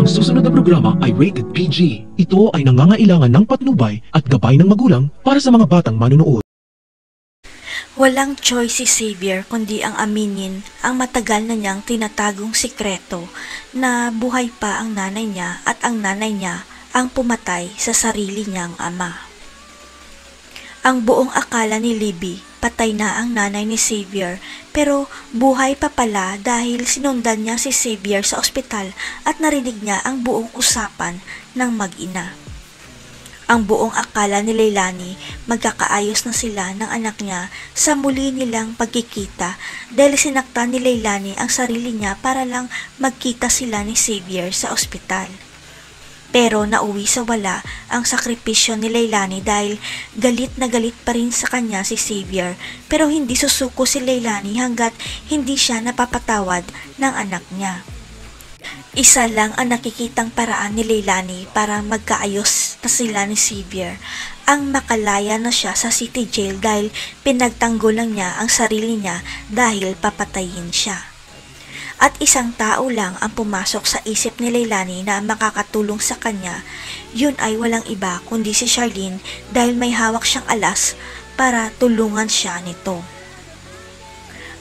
Ang susunod na programa ay rated PG. Ito ay nangangailangan ng patnubay at gabay ng magulang para sa mga batang manunood. Walang choice si Xavier kundi ang aminin ang matagal na niyang tinatagong sikreto na buhay pa ang nanay niya at ang nanay niya ang pumatay sa sarili niyang ama. Ang buong akala ni Libby, patay na ang nanay ni Xavier, pero buhay pa pala dahil sinundan niya si Xavier sa ospital at narinig niya ang buong usapan ng mag-ina. Ang buong akala ni Leilani magkakaayos na sila ng anak niya sa muli nilang pagkikita dahil sinaktan ni Leilani ang sarili niya para lang magkita sila ni Xavier sa ospital. Pero nauwi sa wala ang sakripisyo ni Leilani dahil galit na galit pa rin sa kanya si Xavier, pero hindi susuko si Leilani hanggat hindi siya napapatawad ng anak niya. Isa lang ang nakikitang paraan ni Leilani para magkaayos na sila ni Xavier, ang makalaya na siya sa city jail dahil pinagtanggol lang niya ang sarili niya dahil papatayin siya. At isang tao lang ang pumasok sa isip ni Leilani na makakatulong sa kanya, yun ay walang iba kundi si Charlene dahil may hawak siyang alas para tulungan siya nito.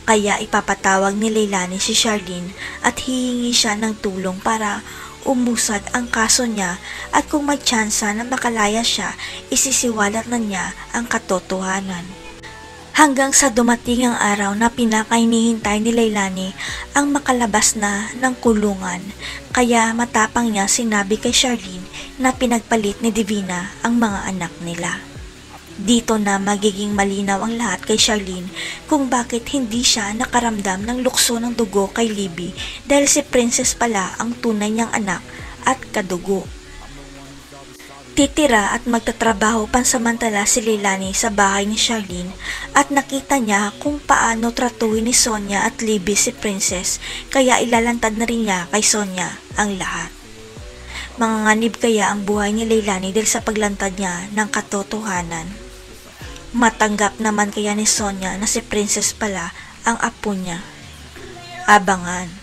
Kaya ipapatawag ni Leilani si Charlene at hihingi siya ng tulong para umusad ang kaso niya at kung may tsansa na makalaya siya, isisiwalat na niya ang katotohanan. Hanggang sa dumating ang araw na pinakainihintay ni Leilani ang makalabas na ng kulungan, kaya matapang niya sinabi kay Charlene na pinagpalit ni Divina ang mga anak nila. Dito na magiging malinaw ang lahat kay Charlene kung bakit hindi siya nakaramdam ng lukso ng dugo kay Libby dahil si Princess pala ang tunay niyang anak at kadugo. Titira at magtatrabaho pansamantala si Leilani sa bahay ni Charlene at nakita niya kung paano tratuhin ni Sonia at Libby si Princess kaya ilalantad na rin niya kay Sonia ang lahat. Manganganib kaya ang buhay ni Leilani dahil sa paglantad niya ng katotohanan. Matanggap naman kaya ni Sonia na si Princess pala ang apo niya. Abangan.